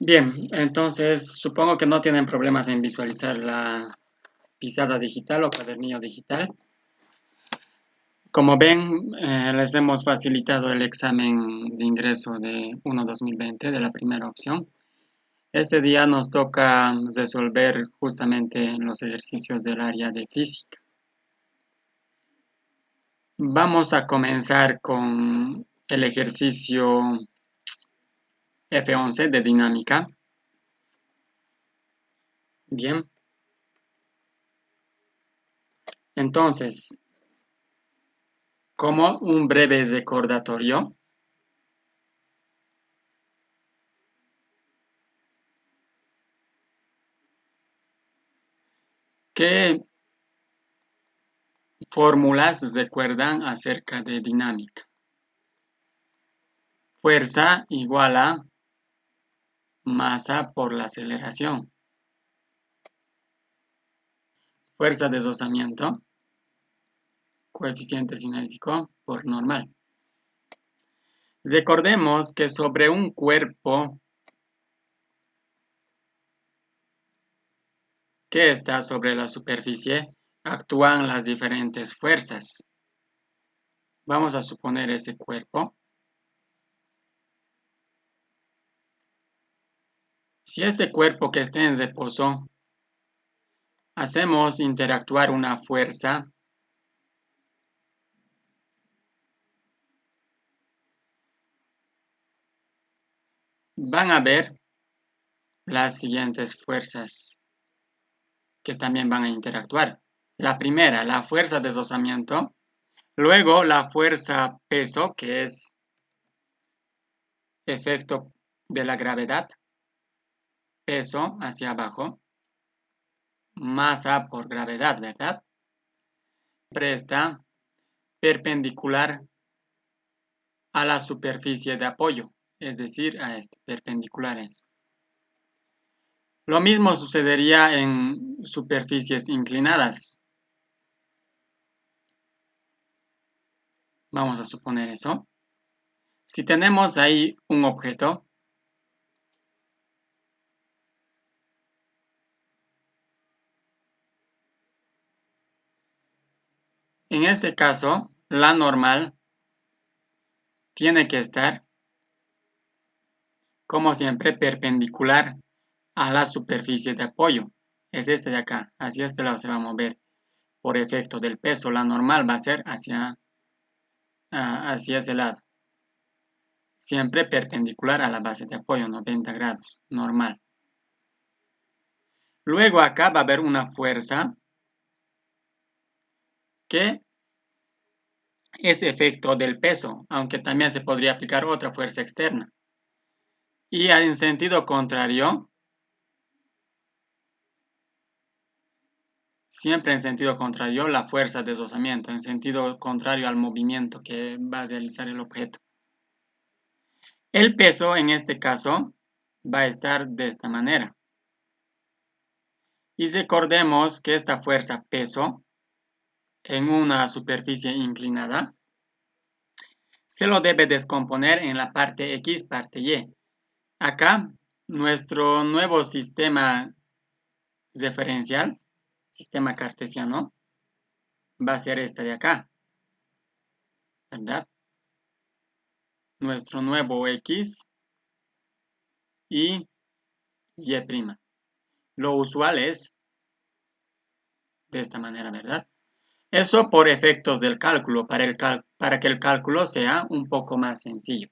Bien, entonces supongo que no tienen problemas en visualizar la pizarra digital o cuadernillo digital. Como ven, les hemos facilitado el examen de ingreso de 1-2020 de la primera opción. Este día nos toca resolver justamente los ejercicios del área de física. Vamos a comenzar con el ejercicio F11 de dinámica. Bien. Entonces, como un breve recordatorio, ¿qué fórmulas recuerdan acerca de dinámica? Fuerza igual a masa por la aceleración. Fuerza de deslizamiento, coeficiente cinético por normal. Recordemos que sobre un cuerpo que está sobre la superficie actúan las diferentes fuerzas. Vamos a suponer ese cuerpo. Si este cuerpo que esté en reposo hacemos interactuar una fuerza, van a ver las siguientes fuerzas que también van a interactuar. La primera, la fuerza de deslizamiento. Luego, la fuerza peso, que es efecto de la gravedad. Peso hacia abajo. Masa por gravedad, ¿verdad? Siempre está perpendicular a la superficie de apoyo, es decir, a este, perpendicular a eso. Lo mismo sucedería en superficies inclinadas. Vamos a suponer eso. Si tenemos ahí un objeto, en este caso, la normal tiene que estar, como siempre, perpendicular a la superficie de apoyo. Es este de acá. Hacia este lado se va a mover. Por efecto del peso, la normal va a ser hacia ese lado. Siempre perpendicular a la base de apoyo, 90 grados, normal. Luego acá va a haber una fuerza que es efecto del peso, aunque también se podría aplicar otra fuerza externa. Y en sentido contrario, siempre en sentido contrario, la fuerza de deslizamiento, en sentido contrario al movimiento que va a realizar el objeto. El peso, en este caso, va a estar de esta manera. Y recordemos que esta fuerza peso en una superficie inclinada se lo debe descomponer en la parte X, parte Y. Acá, nuestro nuevo sistema referencial, sistema cartesiano, va a ser este de acá, ¿verdad? Nuestro nuevo X y Y'. Lo usual es de esta manera, ¿verdad? Eso por efectos del cálculo, para que el cálculo sea un poco más sencillo.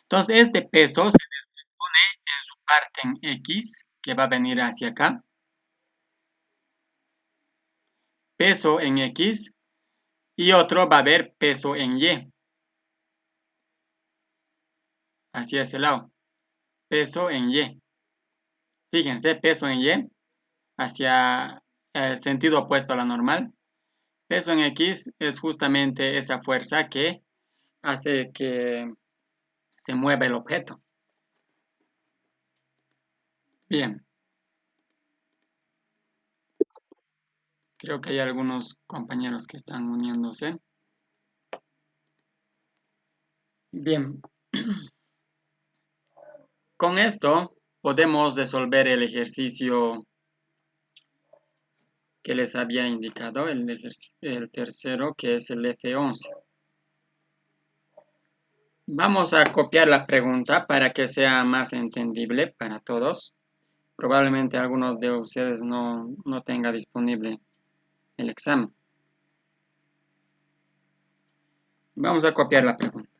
Entonces, este peso se descompone en su parte en X, que va a venir hacia acá. Peso en X. Y otro va a haber peso en Y. Hacia ese lado. Peso en Y. Fíjense, peso en Y hacia el sentido opuesto a la normal. Peso en X es justamente esa fuerza que hace que se mueva el objeto. Bien. Creo que hay algunos compañeros que están uniéndose. Bien. Con esto podemos resolver el ejercicio que les había indicado, el tercero, que es el F11. Vamos a copiar la pregunta para que sea más entendible para todos. Probablemente algunos de ustedes no tenga disponible el examen. Vamos a copiar la pregunta.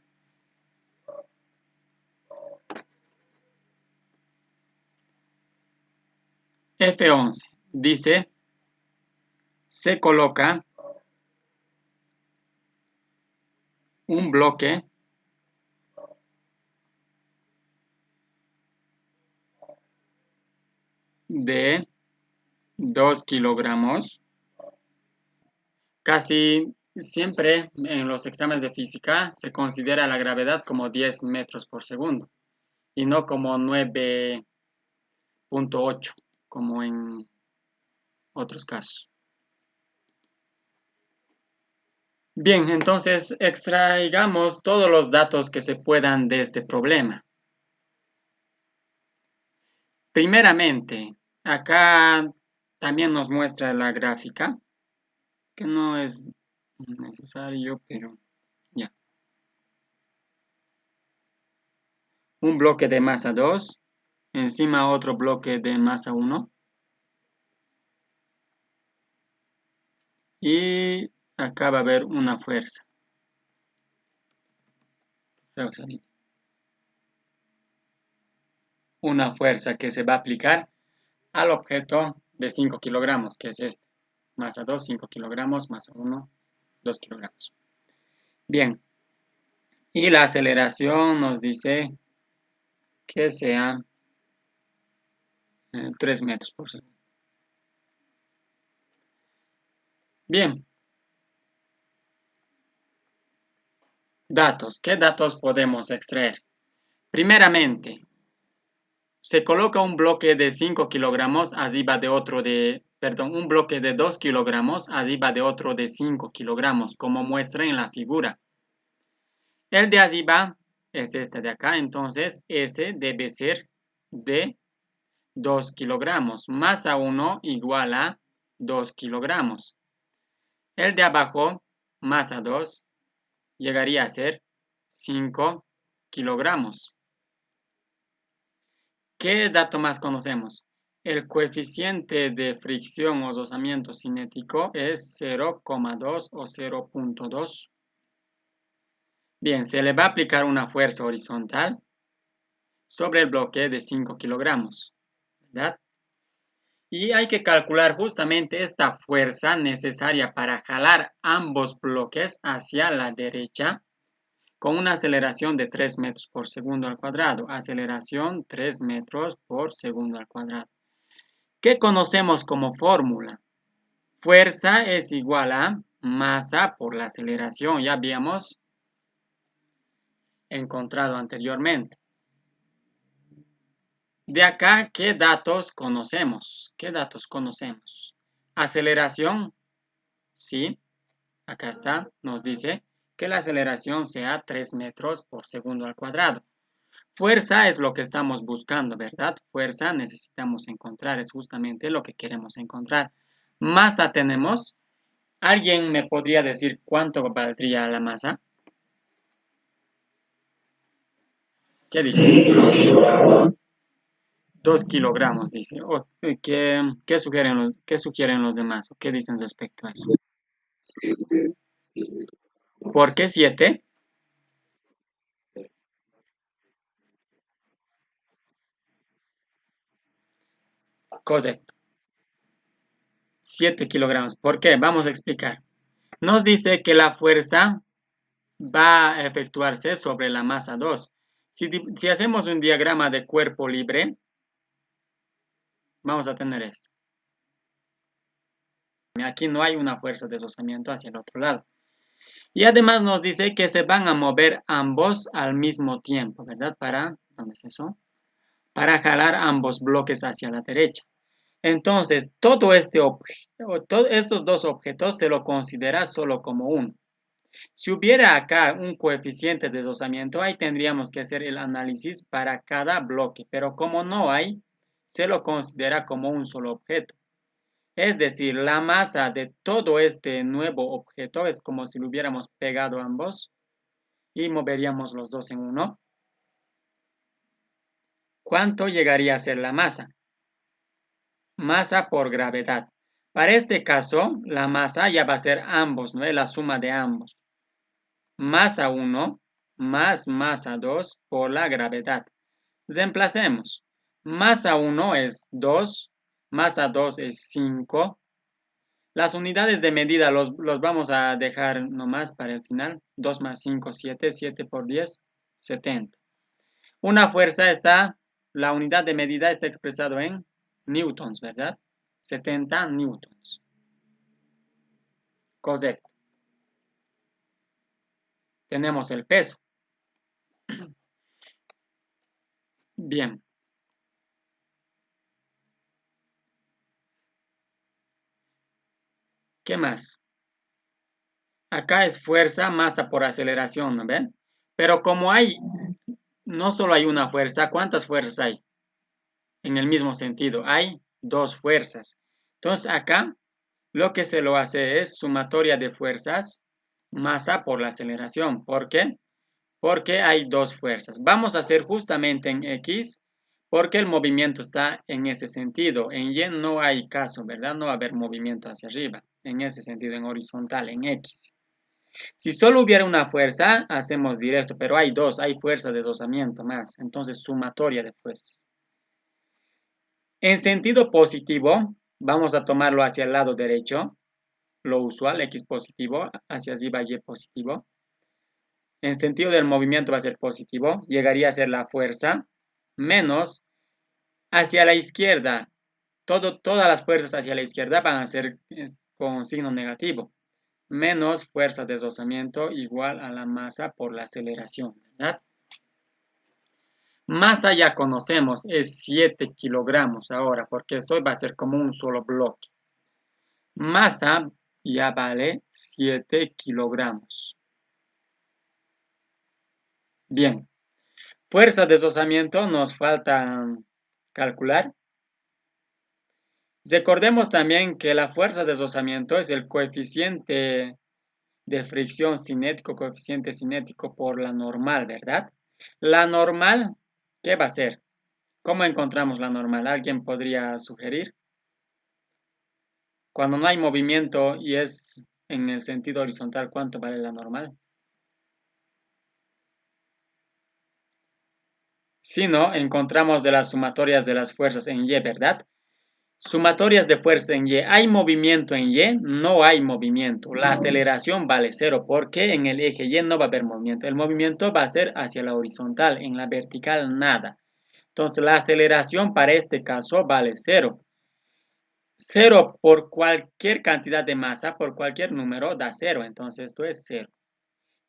F11 dice, se coloca un bloque de 2 kilogramos. Casi siempre en los exámenes de física se considera la gravedad como 10 metros por segundo y no como 9.8 como en otros casos. Bien, entonces extraigamos todos los datos que se puedan de este problema. Primeramente, acá también nos muestra la gráfica, que no es necesario, pero ya. Un bloque de masa 2, encima otro bloque de masa 1. Y acá va a haber una fuerza. Una fuerza que se va a aplicar al objeto de 5 kilogramos, que es este. Masa 2, 5 kilogramos, masa 1, 2 kilogramos. Bien. Y la aceleración nos dice que sea 3 metros por segundo. Bien. Datos. ¿Qué datos podemos extraer? Primeramente, se coloca un bloque de 5 kilogramos arriba de otro de, un bloque de 2 kilogramos arriba de otro de 5 kilogramos, como muestra en la figura. El de arriba es este de acá, entonces ese debe ser de 2 kilogramos. Masa 1 igual a 2 kilogramos. El de abajo, masa 2, llegaría a ser 5 kilogramos. ¿Qué dato más conocemos? El coeficiente de fricción o rozamiento cinético es 0,2 o 0.2. Bien, se le va a aplicar una fuerza horizontal sobre el bloque de 5 kilogramos, ¿verdad? Y hay que calcular justamente esta fuerza necesaria para jalar ambos bloques hacia la derecha con una aceleración de 3 metros por segundo al cuadrado. Aceleración 3 metros por segundo al cuadrado. ¿Qué conocemos como fórmula? Fuerza es igual a masa por la aceleración. Ya habíamos encontrado anteriormente. De acá, ¿qué datos conocemos? ¿Qué datos conocemos? Aceleración, sí, acá está, nos dice que la aceleración sea 3 metros por segundo al cuadrado. Fuerza es lo que estamos buscando, ¿verdad? Fuerza necesitamos encontrar, es justamente lo que queremos encontrar. Masa tenemos. ¿Alguien me podría decir cuánto valdría la masa? ¿Qué dice? 2 kilogramos, dice. ¿Qué sugieren los demás? ¿Qué dicen respecto a eso? ¿Por qué 7? Correcto. 7 kilogramos. ¿Por qué? Vamos a explicar. Nos dice que la fuerza va a efectuarse sobre la masa 2. Si hacemos un diagrama de cuerpo libre, vamos a tener esto. Aquí no hay una fuerza de deslizamiento hacia el otro lado. Y además nos dice que se van a mover ambos al mismo tiempo, ¿verdad? ¿Dónde es eso? Para jalar ambos bloques hacia la derecha. Entonces, todos estos dos objetos se lo considera solo como uno. Si hubiera acá un coeficiente de deslizamiento, ahí tendríamos que hacer el análisis para cada bloque, pero como no hay, se lo considera como un solo objeto. Es decir, la masa de todo este nuevo objeto es como si lo hubiéramos pegado ambos y moveríamos los dos en uno. ¿Cuánto llegaría a ser la masa? Masa por gravedad. Para este caso, la masa ya va a ser ambos, ¿no? Es la suma de ambos. Masa 1 más masa 2 por la gravedad. Reemplacemos. Masa 1 es 2, masa 2 es 5. Las unidades de medida los vamos a dejar nomás para el final. 2 más 5, 7. 7 por 10, 70. Una fuerza está, la unidad de medida está expresado en newtons, ¿verdad? 70 newtons. Correcto. Tenemos el peso. Bien. ¿Qué más? Acá es fuerza, masa por aceleración, ¿no ven? Pero como no solo hay una fuerza, ¿cuántas fuerzas hay? En el mismo sentido, hay dos fuerzas. Entonces acá lo que se lo hace es sumatoria de fuerzas, masa por la aceleración. ¿Por qué? Porque hay dos fuerzas. Vamos a hacer justamente en X, porque el movimiento está en ese sentido. En Y no hay caso, ¿verdad? No va a haber movimiento hacia arriba. En ese sentido, en horizontal, en X. Si solo hubiera una fuerza, hacemos directo, pero hay dos, hay fuerza de deslizamiento más, entonces sumatoria de fuerzas. En sentido positivo, vamos a tomarlo hacia el lado derecho, lo usual, X positivo, hacia arriba Y positivo. En sentido del movimiento va a ser positivo, llegaría a ser la fuerza, menos hacia la izquierda. Todas las fuerzas hacia la izquierda van a ser con signo negativo. Menos fuerza de deslizamiento igual a la masa por la aceleración, ¿verdad? Masa ya conocemos, es 7 kilogramos ahora, porque esto va a ser como un solo bloque. Masa ya vale 7 kilogramos. Bien, fuerza de deslizamiento nos falta calcular. Recordemos también que la fuerza de deslizamiento es el coeficiente de fricción cinético, coeficiente cinético por la normal, ¿verdad? La normal, ¿qué va a ser? ¿Cómo encontramos la normal? ¿Alguien podría sugerir? Cuando no hay movimiento y es en el sentido horizontal, ¿cuánto vale la normal? Si no, encontramos de las sumatorias de las fuerzas en Y, ¿verdad? Sumatorias de fuerza en Y. ¿Hay movimiento en Y? No hay movimiento. La aceleración vale 0 porque en el eje Y no va a haber movimiento. El movimiento va a ser hacia la horizontal, en la vertical nada. Entonces la aceleración para este caso vale 0. 0 por cualquier cantidad de masa, por cualquier número, da 0. Entonces esto es 0.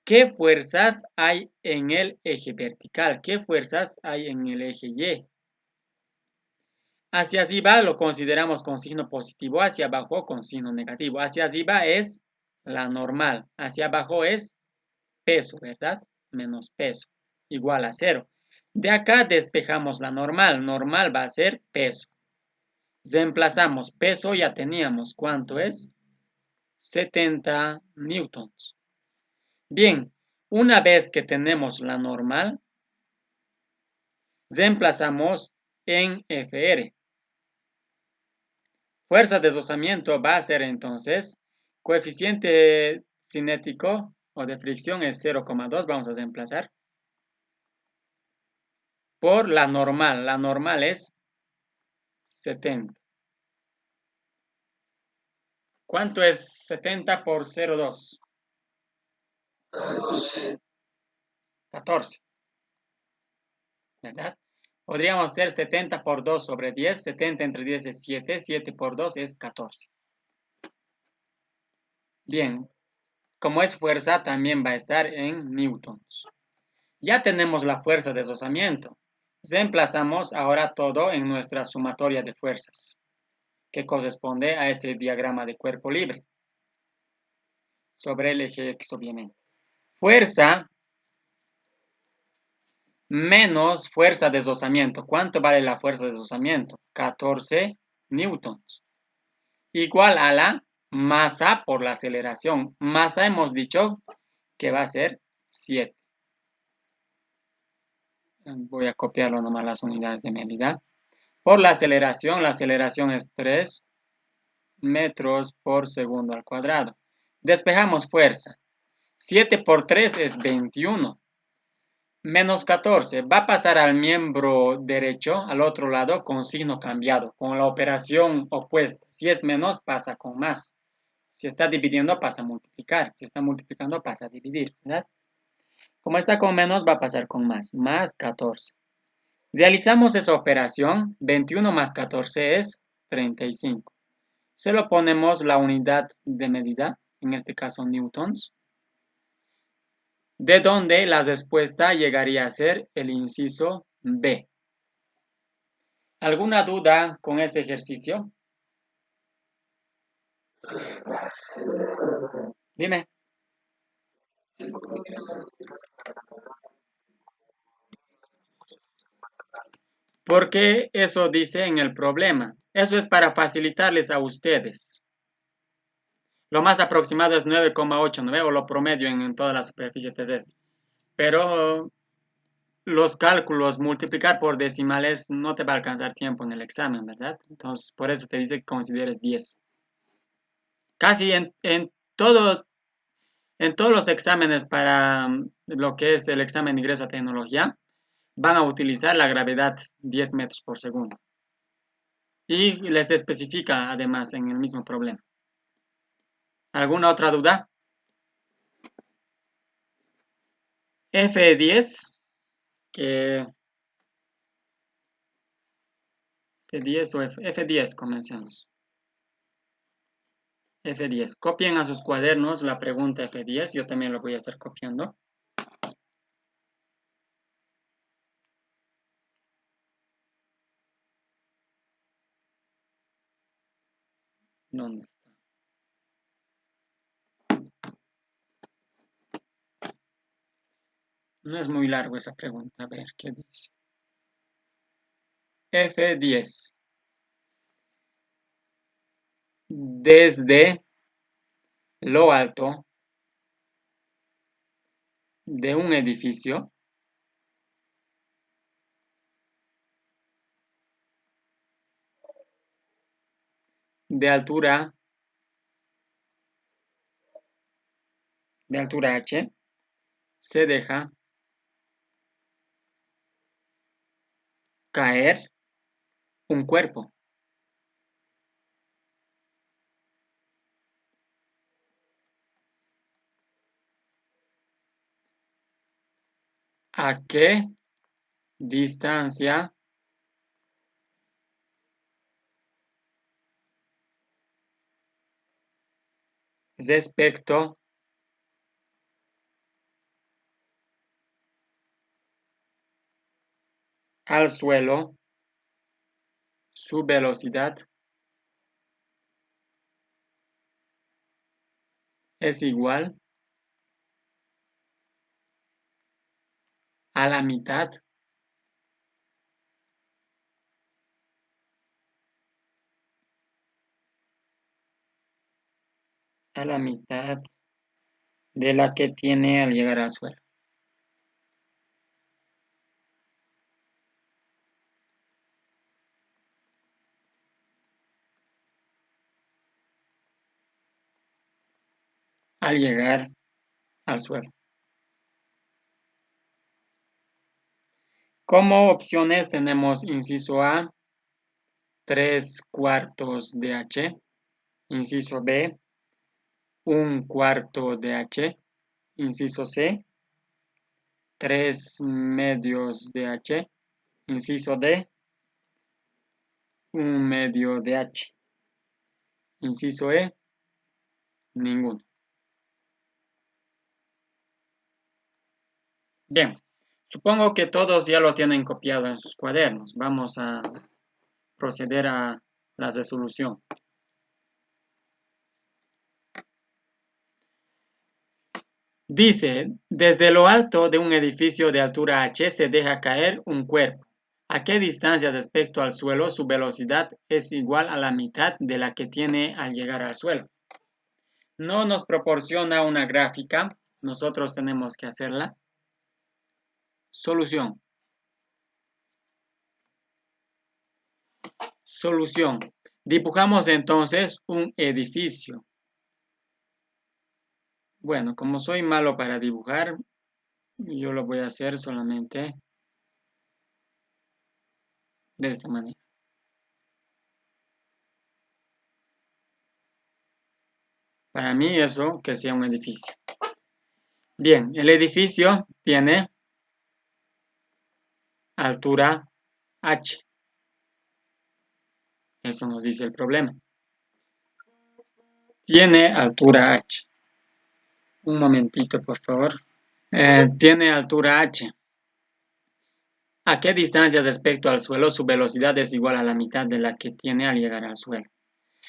¿Qué fuerzas hay en el eje vertical? ¿Qué fuerzas hay en el eje Y? Hacia arriba lo consideramos con signo positivo, hacia abajo con signo negativo. Hacia arriba es la normal, hacia abajo es peso, ¿verdad? Menos peso, igual a 0. De acá despejamos la normal, normal va a ser peso. Reemplazamos peso, ya teníamos, ¿cuánto es? 70 newtons. Bien, una vez que tenemos la normal, reemplazamos en FR. Fuerza de deslizamiento va a ser entonces, coeficiente cinético o de fricción es 0,2, vamos a reemplazar, por la normal es 70. ¿Cuánto es 70 por 0,2? 14, ¿verdad? Podríamos hacer 70 por 2 sobre 10, 70 entre 10 es 7, 7 por 2 es 14. Bien, como es fuerza, también va a estar en newtons. Ya tenemos la fuerza de deslizamiento. Reemplazamos ahora todo en nuestra sumatoria de fuerzas, que corresponde a ese diagrama de cuerpo libre. sobre el eje X, obviamente. Fuerza menos fuerza de deslizamiento. ¿Cuánto vale la fuerza de deslizamiento? 14 newtons. Igual a la masa por la aceleración. Masa hemos dicho que va a ser 7. Voy a copiarlo nomás las unidades de medida. Por la aceleración es 3 metros por segundo al cuadrado. Despejamos fuerza. 7 por 3 es 21. Menos 14. Va a pasar al miembro derecho, al otro lado, con signo cambiado, con la operación opuesta. Si es menos, pasa con más. Si está dividiendo, pasa a multiplicar. Si está multiplicando, pasa a dividir, ¿verdad? Como está con menos, va a pasar con más. Más 14. Realizamos esa operación. 21 más 14 es 35. Se lo ponemos la unidad de medida, en este caso newtons, de donde la respuesta llegaría a ser el inciso B. ¿Alguna duda con ese ejercicio? Dime. Porque eso dice en el problema. Eso es para facilitarles a ustedes. Lo más aproximado es 9,89 o lo promedio en toda la superficie terrestre. Pero los cálculos, multiplicar por decimales, no te va a alcanzar tiempo en el examen, ¿verdad? Entonces, por eso te dice que consideres 10. Casi en todos los exámenes para lo que es el examen de ingreso a tecnología, van a utilizar la gravedad 10 metros por segundo. Y les especifica además en el mismo problema. ¿Alguna otra duda? F10, que F10 o F10, comencemos. F10. Copien a sus cuadernos la pregunta F10. Yo también lo voy a estar copiando. ¿Dónde está? No es muy largo esa pregunta. A ver qué dice. F10. Desde lo alto de un edificio de altura h, se deja caer un cuerpo. ¿A qué distancia respecto al suelo su velocidad es igual a la mitad de la que tiene al llegar al suelo? Al llegar al suelo. Como opciones tenemos inciso A, 3/4 de h, inciso B, 1/4 de h, inciso C, 3/2 de h, inciso D, 1/2 de h, inciso E, ninguno. Bien, supongo que todos ya lo tienen copiado en sus cuadernos. Vamos a proceder a la resolución. Dice, desde lo alto de un edificio de altura h se deja caer un cuerpo. ¿A qué distancia respecto al suelo su velocidad es igual a la mitad de la que tiene al llegar al suelo? No nos proporciona una gráfica, nosotros tenemos que hacerla. Solución. Solución. Dibujamos entonces un edificio. Bueno, como soy malo para dibujar, yo lo voy a hacer solamente de esta manera. Para mí eso que sea un edificio. Bien, el edificio tiene altura h. Eso nos dice el problema. Tiene altura h. Un momentito, por favor. Tiene altura h. ¿A qué distancia respecto al suelo su velocidad es igual a la mitad de la que tiene al llegar al suelo?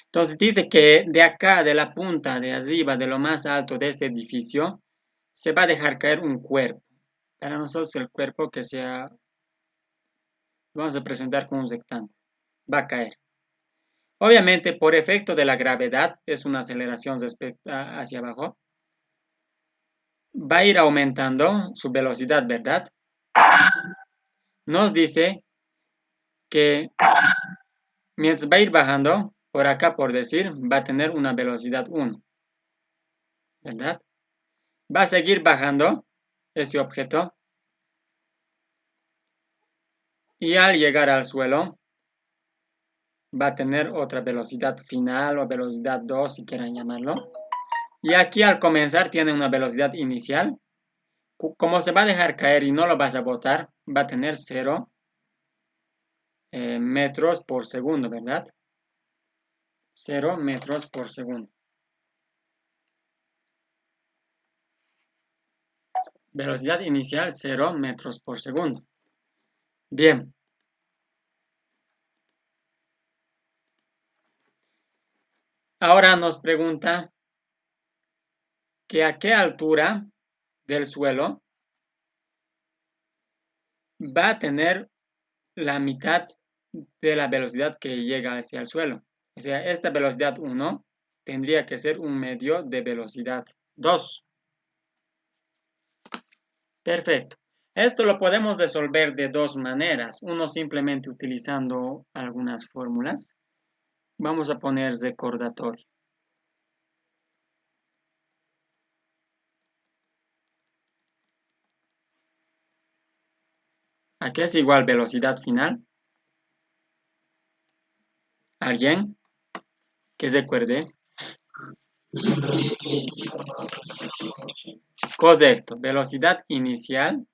Entonces dice que de acá, de la punta, de arriba, de lo más alto de este edificio, se va a dejar caer un cuerpo. Para nosotros el cuerpo que sea, lo vamos a presentar como un rectángulo. Va a caer. Obviamente, por efecto de la gravedad, es una aceleración hacia abajo. Va a ir aumentando su velocidad, ¿verdad? Nos dice que mientras va a ir bajando, por acá por decir, va a tener una velocidad 1, ¿verdad? Va a seguir bajando ese objeto y al llegar al suelo va a tener otra velocidad final o velocidad 2 si quieran llamarlo. Y aquí al comenzar tiene una velocidad inicial. Como se va a dejar caer y no lo vas a botar, va a tener 0 metros por segundo, ¿verdad? 0 metros por segundo. Velocidad inicial 0 metros por segundo. Bien. Ahora nos pregunta que a qué altura del suelo va a tener la mitad de la velocidad que llega hacia el suelo. O sea, esta velocidad 1 tendría que ser un medio de velocidad 2. Perfecto. Esto lo podemos resolver de dos maneras. Uno simplemente utilizando algunas fórmulas. Vamos a poner recordatorio. ¿A qué es igual velocidad final? ¿Alguien que recuerde? Correcto. Velocidad inicial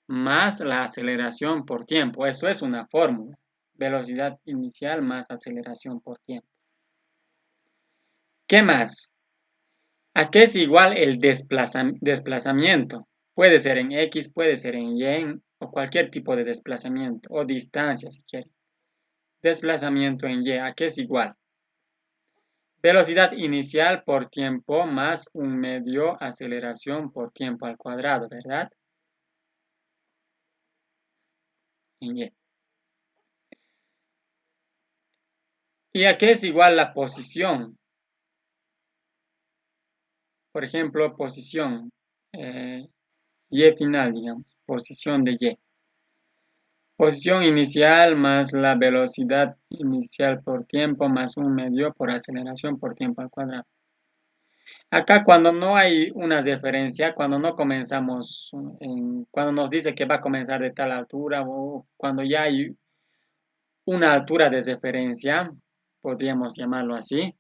más la aceleración por tiempo. Eso es una fórmula. Velocidad inicial más aceleración por tiempo. ¿Qué más? ¿A qué es igual el desplazamiento? Puede ser en X, puede ser en Y, o cualquier tipo de desplazamiento, o distancia si quieren. Desplazamiento en Y, ¿a qué es igual? Velocidad inicial por tiempo más un medio aceleración por tiempo al cuadrado, ¿verdad? En Y. ¿Y a qué es igual la posición? Por ejemplo, posición Y final, digamos, posición de Y. Posición inicial más la velocidad inicial por tiempo más un medio por aceleración por tiempo al cuadrado. Acá cuando no hay una referencia, cuando no comenzamos, cuando nos dice que va a comenzar de tal altura o cuando ya hay una altura de referencia, podríamos llamarlo así,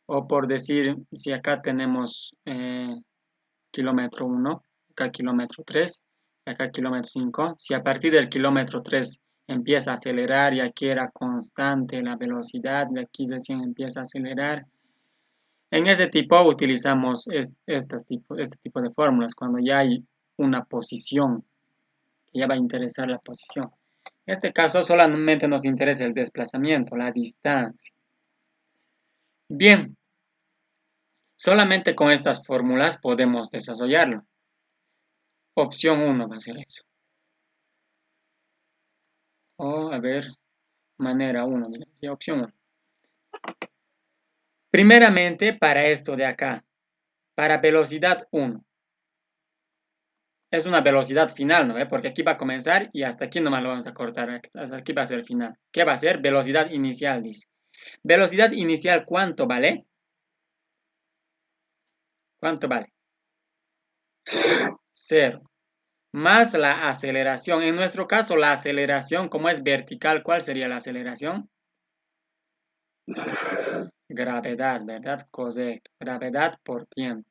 o por decir, si acá tenemos kilómetro 1, acá kilómetro 3, acá kilómetro 5, si a partir del kilómetro 3 empieza a acelerar y aquí era constante la velocidad, y aquí recién empieza a acelerar, en ese tipo utilizamos este tipo de fórmulas, cuando ya hay una posición, que ya va a interesar la posición. En este caso solamente nos interesa el desplazamiento, la distancia. Bien, Solamente con estas fórmulas podemos desarrollarlo. Opción 1 va a ser eso. O, a ver, manera 1, opción 1. Primeramente, para esto de acá, para velocidad 1. Es una velocidad final, ¿no ve? Porque aquí va a comenzar y hasta aquí nomás lo vamos a cortar. Hasta aquí va a ser el final. ¿Qué va a ser? Velocidad inicial, dice. Velocidad inicial, ¿cuánto vale? ¿Cuánto vale? 0. Más la aceleración. En nuestro caso, la aceleración, como es vertical, ¿cuál sería la aceleración? Gravedad, ¿verdad? Correcto. Gravedad por tiempo.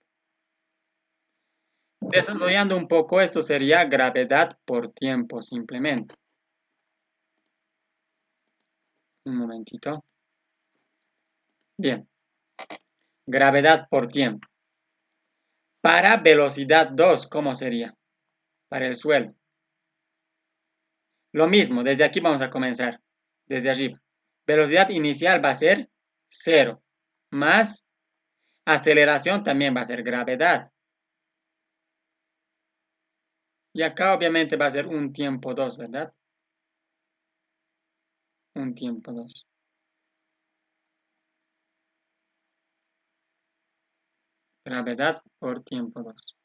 Desarrollando un poco, esto sería gravedad por tiempo, simplemente. Un momentito. Bien. Gravedad por tiempo. Para velocidad 2, ¿cómo sería? Para el suelo. Lo mismo, desde aquí vamos a comenzar. Desde arriba. Velocidad inicial va a ser 0. Más aceleración también va a ser gravedad. Y acá obviamente va a ser un tiempo 2, ¿verdad? Un tiempo 2. Gravedad por tiempo 2.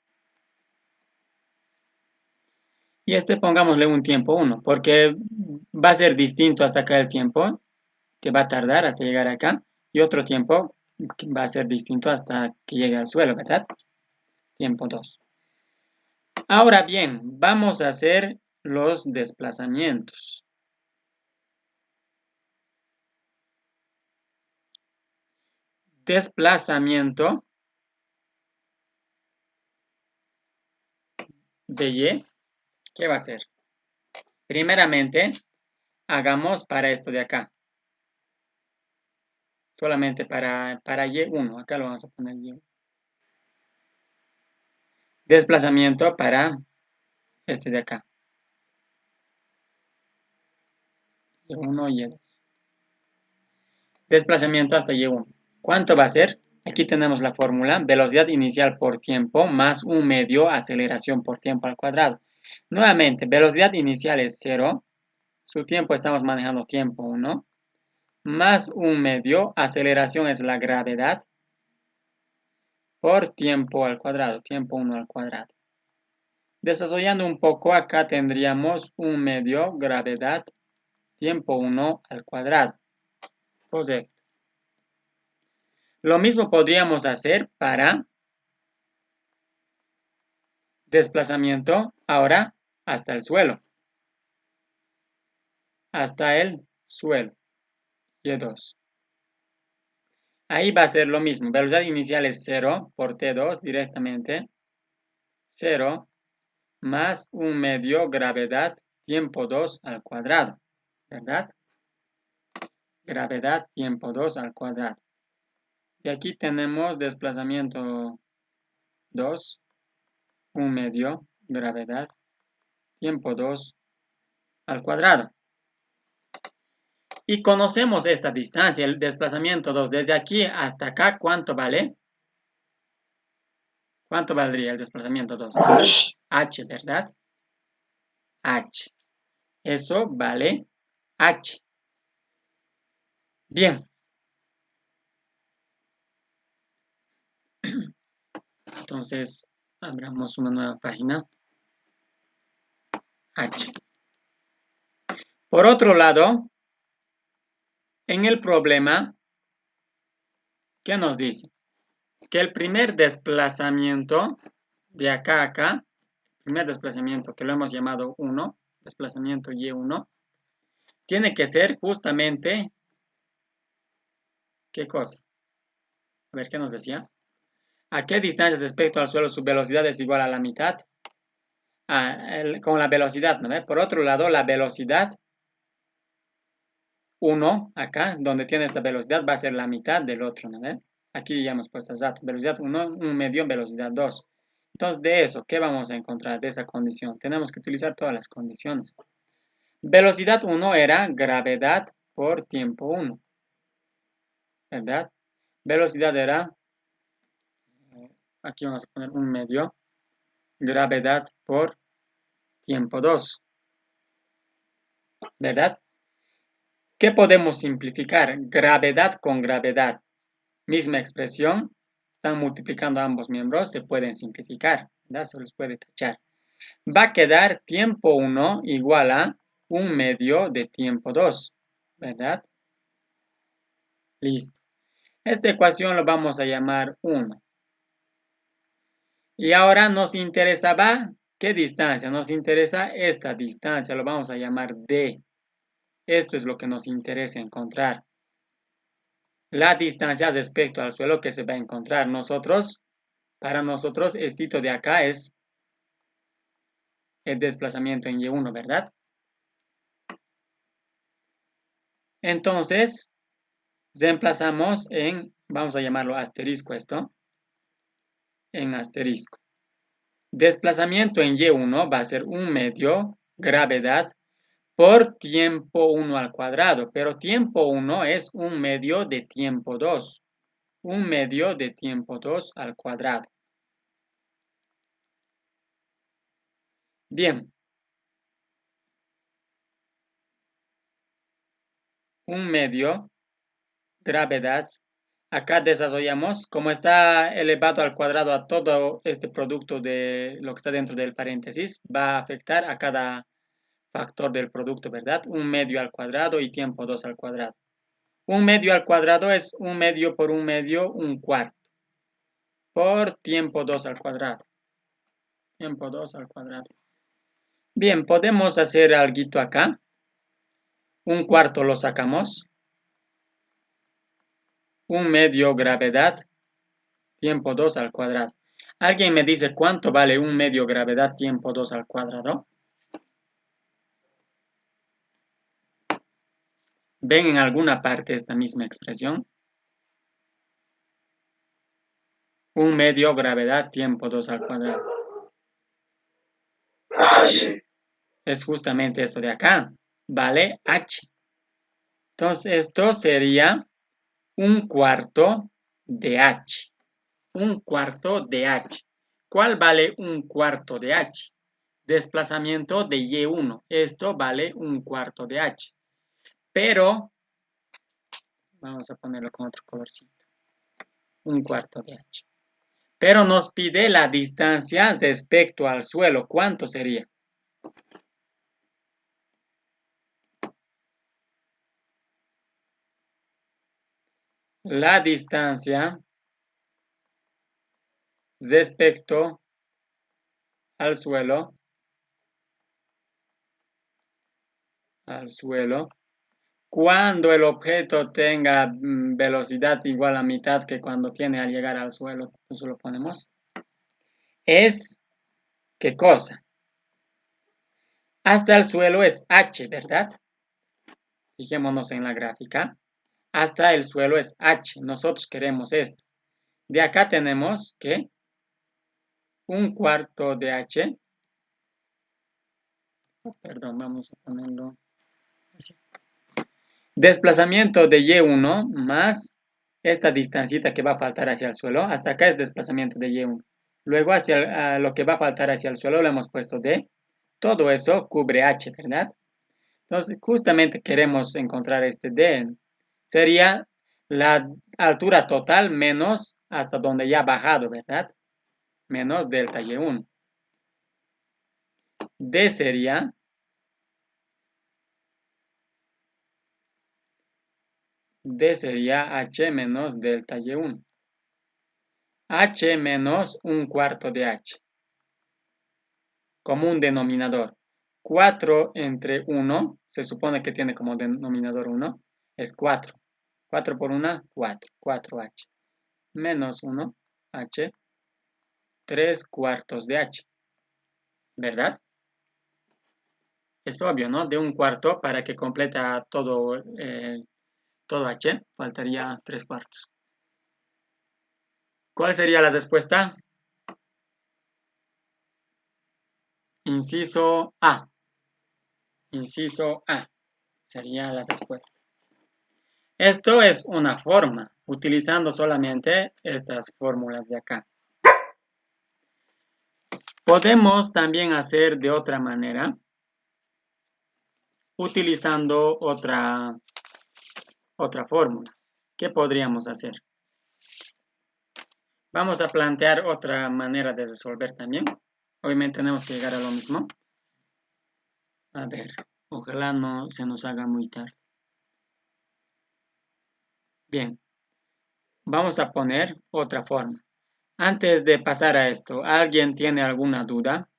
Y pongámosle un tiempo 1, porque va a ser distinto hasta acá el tiempo que va a tardar hasta llegar acá. Y otro tiempo que va a ser distinto hasta que llegue al suelo, ¿verdad? Tiempo 2. Ahora bien, vamos a hacer los desplazamientos. Desplazamiento de Y, ¿qué va a ser? Primeramente, hagamos para esto de acá. Solamente para Y1, acá lo vamos a poner Y1. Desplazamiento para este de acá. Y1, Y2. Desplazamiento hasta Y1. ¿Cuánto va a ser? Aquí tenemos la fórmula, velocidad inicial por tiempo más un medio aceleración por tiempo al cuadrado. Nuevamente, velocidad inicial es 0, su tiempo estamos manejando tiempo 1, más un medio, aceleración es la gravedad, por tiempo al cuadrado, tiempo 1 al cuadrado. Desarrollando un poco, acá tendríamos un medio, gravedad, tiempo 1 al cuadrado. Correcto. Lo mismo podríamos hacer para desplazamiento ahora hasta el suelo. Hasta el suelo. Y2. Ahí va a ser lo mismo. Velocidad inicial es 0 por T2 directamente. 0 más un medio gravedad tiempo 2 al cuadrado. ¿Verdad? Gravedad tiempo 2 al cuadrado. Y aquí tenemos desplazamiento 2, un medio, gravedad, tiempo 2 al cuadrado. Y conocemos esta distancia, el desplazamiento 2, desde aquí hasta acá, ¿cuánto vale? ¿Cuánto valdría el desplazamiento 2? H, ¿verdad? H. Eso vale H. Bien. Entonces, abramos una nueva página. H. Por otro lado, en el problema, ¿qué nos dice? Que el primer desplazamiento de acá a acá, primer desplazamiento que lo hemos llamado 1, desplazamiento Y1, tiene que ser justamente, ¿qué cosa? A ver, ¿qué nos decía? ¿A qué distancia respecto al suelo su velocidad es igual a la mitad? Con la velocidad, ¿no ve? Por otro lado, la velocidad 1, acá, donde tiene esta velocidad, va a ser la mitad del otro, ¿no ve? Aquí ya hemos puesto datos. Velocidad 1, un medio, velocidad 2. Entonces, de eso, ¿qué vamos a encontrar de esa condición? Tenemos que utilizar todas las condiciones. Velocidad 1 era gravedad por tiempo 1. ¿Verdad? Velocidad era aquí vamos a poner 1/2, gravedad por tiempo 2, ¿verdad? ¿Qué podemos simplificar? Gravedad con gravedad. Misma expresión, están multiplicando ambos miembros, se pueden simplificar, ¿verdad? Se los puede tachar. Va a quedar tiempo 1 igual a 1/2 de tiempo 2, ¿verdad? Listo. Esta ecuación lo vamos a llamar 1. Y ahora nos interesaba, ¿qué distancia? Nos interesa esta distancia, lo vamos a llamar D. Esto es lo que nos interesa encontrar. La distancia respecto al suelo que se va a encontrar. Para nosotros, esto de acá es el desplazamiento en Y1, ¿verdad? Entonces, reemplazamos en, vamos a llamarlo asterisco esto, en asterisco. Desplazamiento en Y1 va a ser 1/2 gravedad por tiempo 1 al cuadrado, pero tiempo 1 es 1/2 de tiempo 2. 1/2 de tiempo 2 al cuadrado. Bien. 1/2 gravedad. Acá desarrollamos, como está elevado al cuadrado a todo este producto de lo que está dentro del paréntesis, va a afectar a cada factor del producto, ¿verdad? 1/2 al cuadrado y tiempo 2 al cuadrado. 1/2 al cuadrado es 1/2 por 1/2, 1/4. Por tiempo 2 al cuadrado. Tiempo 2 al cuadrado. Bien, podemos hacer algo acá. 1/4 lo sacamos. 1/2 gravedad. Tiempo 2 al cuadrado. ¿Alguien me dice cuánto vale 1/2 gravedad tiempo 2 al cuadrado? ¿Ven en alguna parte esta misma expresión? 1/2 gravedad tiempo 2 al cuadrado. H. Es justamente esto de acá. Vale H. Entonces esto sería 1/4 de H. 1/4 de H. ¿Cuál vale 1/4 de H? Desplazamiento de Y1. Esto vale 1/4 de H. Pero, vamos a ponerlo con otro colorcito. 1/4 de H. Pero nos pide la distancia respecto al suelo. ¿Cuánto sería? La distancia respecto al suelo, cuando el objeto tenga velocidad igual a mitad que cuando tiene al llegar al suelo, eso lo ponemos, es, ¿qué cosa? Hasta el suelo es h, ¿verdad? Fijémonos en la gráfica. Hasta el suelo es h. Nosotros queremos esto. De acá tenemos que 1/4 de h. Perdón, vamos a ponerlo así. Desplazamiento de Y1 más esta distancita que va a faltar hacia el suelo. Hasta acá es desplazamiento de Y1. Luego hacia lo que va a faltar hacia el suelo le hemos puesto D. Todo eso cubre H, ¿verdad? Entonces, justamente queremos encontrar este D. Sería la altura total menos hasta donde ya ha bajado, ¿verdad? Menos delta Y1. D sería H menos delta Y1. H menos 1/4 de H. Como un denominador. 4 entre 1, se supone que tiene como denominador 1, es 4. 4 por 1, 4. 4H. Menos 1, H. 3/4 de H. ¿Verdad? Es obvio, ¿no? De 1/4 para que complete todo H, faltaría 3/4. ¿Cuál sería la respuesta? Inciso A. Inciso A sería la respuesta. Esto es una forma, utilizando solamente estas fórmulas de acá. Podemos también hacer de otra manera, utilizando otra fórmula. ¿Qué podríamos hacer? Vamos a plantear otra manera de resolver también. Obviamente tenemos que llegar a lo mismo. A ver, ojalá no se nos haga muy tarde. Bien, vamos a poner otra forma. Antes de pasar a esto, ¿alguien tiene alguna duda?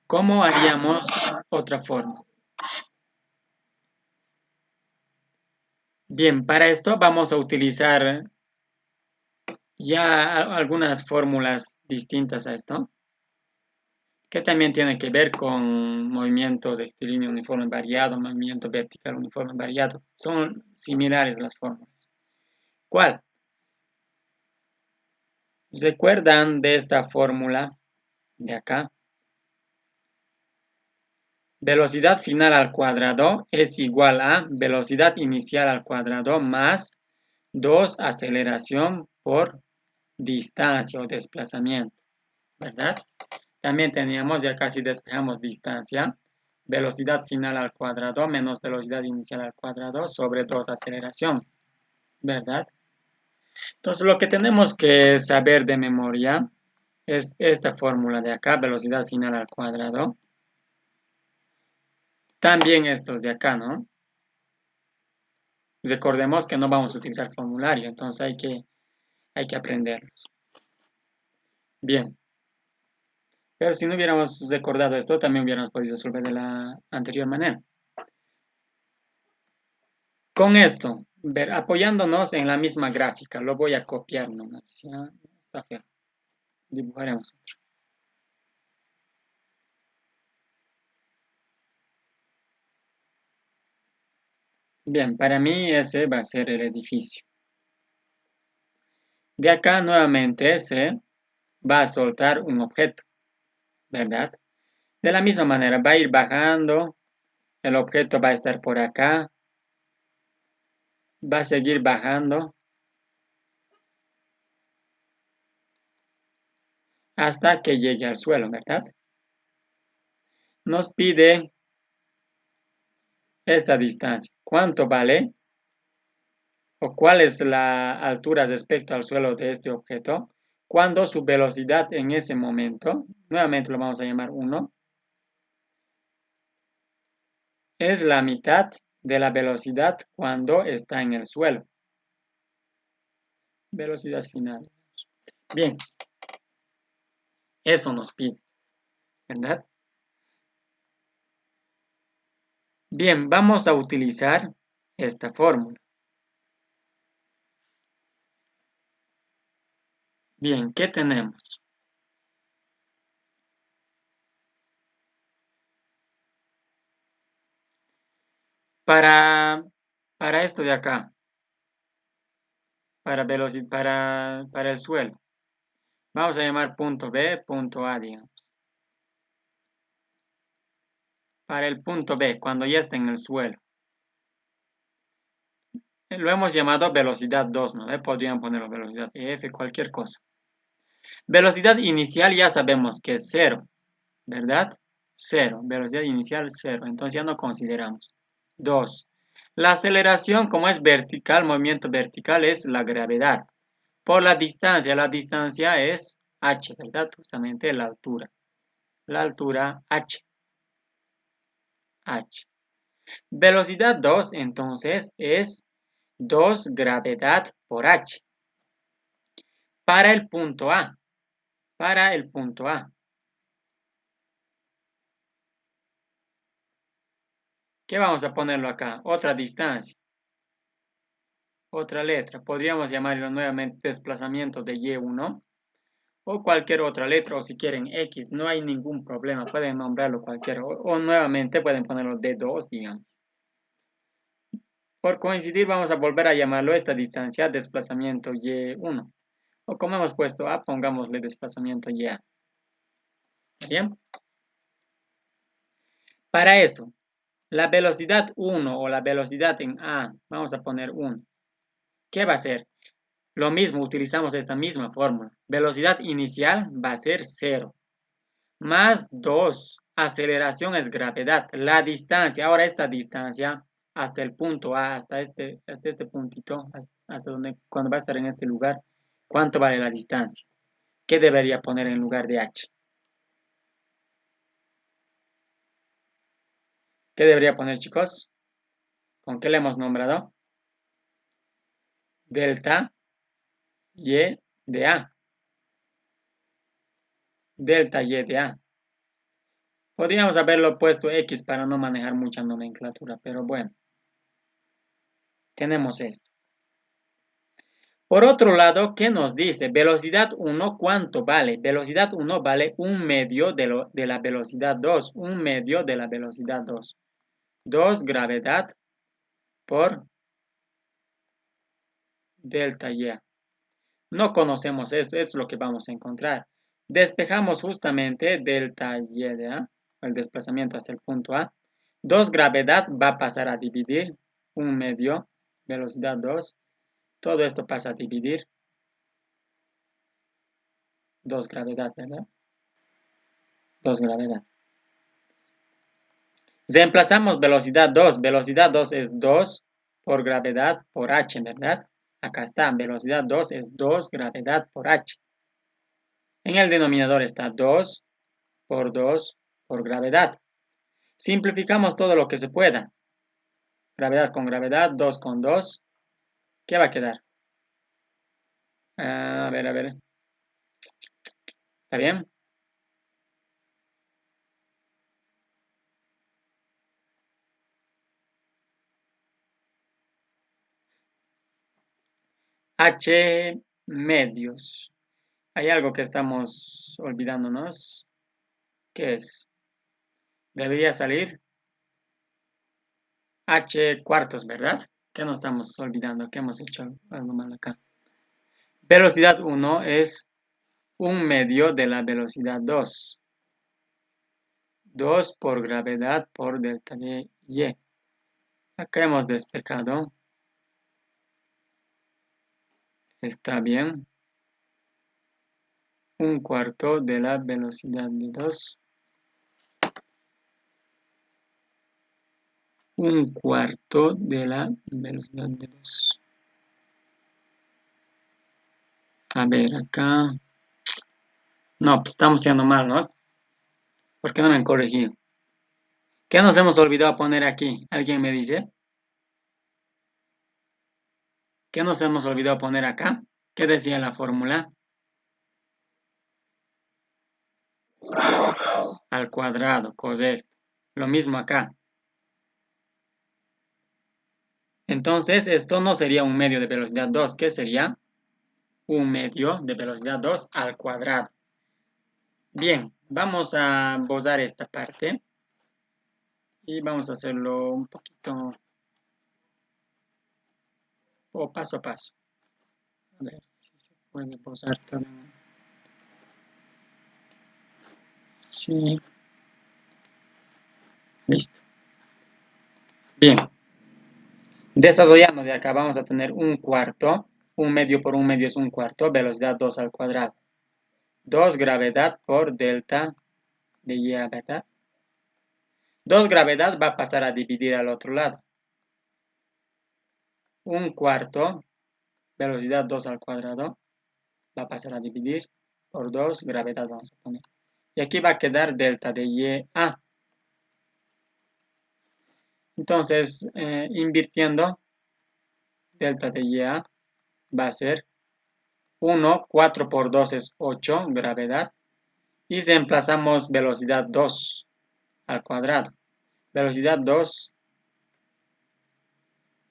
¿Cómo haríamos otra forma? Bien, para esto vamos a utilizar ya algunas fórmulas distintas a esto, que también tienen que ver con movimientos rectilíneo uniforme variado, movimiento vertical uniforme variado. Son similares las fórmulas. ¿Cuál? ¿Recuerdan de esta fórmula de acá? Velocidad final al cuadrado es igual a velocidad inicial al cuadrado más 2 aceleración por distancia o desplazamiento, ¿verdad? También teníamos, ya casi despejamos distancia, velocidad final al cuadrado menos velocidad inicial al cuadrado sobre 2 aceleración, ¿verdad? Entonces lo que tenemos que saber de memoria es esta fórmula de acá, velocidad final al cuadrado. También estos de acá, ¿no? Recordemos que no vamos a utilizar formulario, entonces hay que aprenderlos. Bien. Pero si no hubiéramos recordado esto, también hubiéramos podido resolver de la anterior manera. Con esto, apoyándonos en la misma gráfica, lo voy a copiar nomás. ¿Ya? Está feo. Dibujaremos otro. Bien, para mí ese va a ser el edificio. De acá nuevamente se va a soltar un objeto, ¿verdad? De la misma manera, va a ir bajando, el objeto va a estar por acá, va a seguir bajando hasta que llegue al suelo, ¿verdad? Nos pide esta distancia. ¿Cuánto vale? ¿O cuál es la altura respecto al suelo de este objeto? Cuando su velocidad en ese momento, nuevamente lo vamos a llamar 1, es la mitad de la velocidad cuando está en el suelo. Velocidad final. Bien, eso nos pide, ¿verdad? Bien, vamos a utilizar esta fórmula. Bien, ¿qué tenemos? Para esto de acá, para velocidad, para el suelo, vamos a llamar punto B, punto A, digamos. Para el punto B, cuando ya está en el suelo. Lo hemos llamado velocidad 2, ¿no? Podrían ponerlo velocidad F, cualquier cosa. Velocidad inicial ya sabemos que es 0, ¿verdad? 0, velocidad inicial 0, entonces ya no consideramos. 2. La aceleración, como es vertical, movimiento vertical, es la gravedad. Por la distancia es h, ¿verdad? Justamente la altura. La altura h. H. Velocidad 2, entonces, es 2 gravedad por h. Para el punto A. Para el punto A. ¿Qué vamos a ponerlo acá? Otra distancia. Otra letra. Podríamos llamarlo nuevamente desplazamiento de Y1. O cualquier otra letra. O si quieren X. No hay ningún problema. Pueden nombrarlo cualquiera. O nuevamente pueden ponerlo D2, digamos. Por coincidir vamos a volver a llamarlo esta distancia desplazamiento Y1. O como hemos puesto A, pongámosle desplazamiento YA. ¿Bien? Para eso, la velocidad 1 o la velocidad en A, vamos a poner 1. ¿Qué va a ser? Lo mismo, utilizamos esta misma fórmula. Velocidad inicial va a ser 0. Más 2. Aceleración es gravedad. La distancia, ahora esta distancia hasta el punto A, hasta este puntito, hasta donde, cuando va a estar en este lugar, ¿cuánto vale la distancia? ¿Qué debería poner en lugar de h? ¿Qué debería poner, chicos? ¿Con qué le hemos nombrado? Delta y de A. Delta y de A. Podríamos haberlo puesto X para no manejar mucha nomenclatura, pero bueno. Tenemos esto. Por otro lado, ¿qué nos dice? Velocidad 1, ¿cuánto vale? Velocidad 1 vale 1/2 de la velocidad 2. 1/2 de la velocidad 2. 2 gravedad por delta y. No conocemos esto, es lo que vamos a encontrar. Despejamos justamente delta y de A, el desplazamiento hasta el punto A. 2 gravedad va a pasar a dividir 1/2, velocidad 2. Todo esto pasa a dividir 2 gravedad, ¿verdad? 2 gravedad. Reemplazamos velocidad 2. Velocidad 2 es 2 por gravedad por h, ¿verdad? Acá está, velocidad 2 es 2 gravedad por h. En el denominador está 2 por 2 por gravedad. Simplificamos todo lo que se pueda. Gravedad con gravedad, 2 con 2. ¿Qué va a quedar? A ver, a ver. ¿Está bien? H medios. Hay algo que estamos olvidándonos. ¿Qué es? Debería salir H cuartos, ¿verdad? ¿Qué nos estamos olvidando? ¿Qué hemos hecho algo mal acá? Velocidad 1 es 1/2 de la velocidad 2. 2 por gravedad por delta de y. Acá hemos despejado. Está bien. 1/4 de la velocidad de 2. 1/4 de la velocidad de 2. A ver, acá. No, pues estamos haciendo mal, ¿no? ¿Por qué no me han corregido? ¿Qué nos hemos olvidado poner aquí? ¿Alguien me dice? ¿Qué nos hemos olvidado poner acá? ¿Qué decía la fórmula? Al cuadrado, correcto. Lo mismo acá. Entonces, esto no sería 1/2 de velocidad 2. ¿Qué sería? 1/2 de velocidad 2 al cuadrado. Bien, vamos a borrar esta parte. Y vamos a hacerlo un poquito o paso a paso. A ver si se puede borrar todo. Sí. Listo. Bien. Desarrollando de acá vamos a tener 1/4. 1/2 por 1/2 es 1/4. Velocidad 2 al cuadrado. 2 gravedad por delta de y, ¿verdad? 2 gravedad va a pasar a dividir al otro lado. 1/4, velocidad 2 al cuadrado, va a pasar a dividir por 2, gravedad vamos a poner. Y aquí va a quedar delta de y a. Entonces, invirtiendo, delta de y a va a ser 1, 4 por 2 es 8, gravedad. Y reemplazamos velocidad 2 al cuadrado. Velocidad 2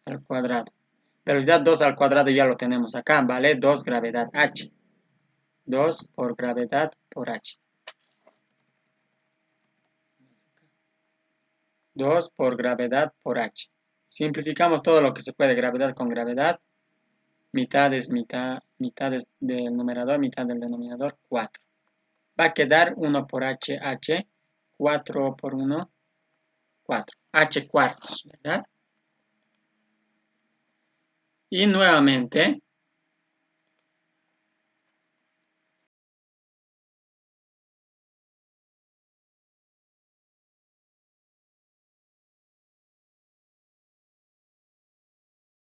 al cuadrado. Velocidad 2 al cuadrado ya lo tenemos acá, ¿vale? 2 gravedad h. 2 por gravedad por h. 2 por gravedad por h. Simplificamos todo lo que se puede, gravedad con gravedad. Mitad es mitad, mitad es del numerador, mitad del denominador, 4. Va a quedar 1 por h, h. 4 por 1, 4. H cuartos, ¿verdad? Y nuevamente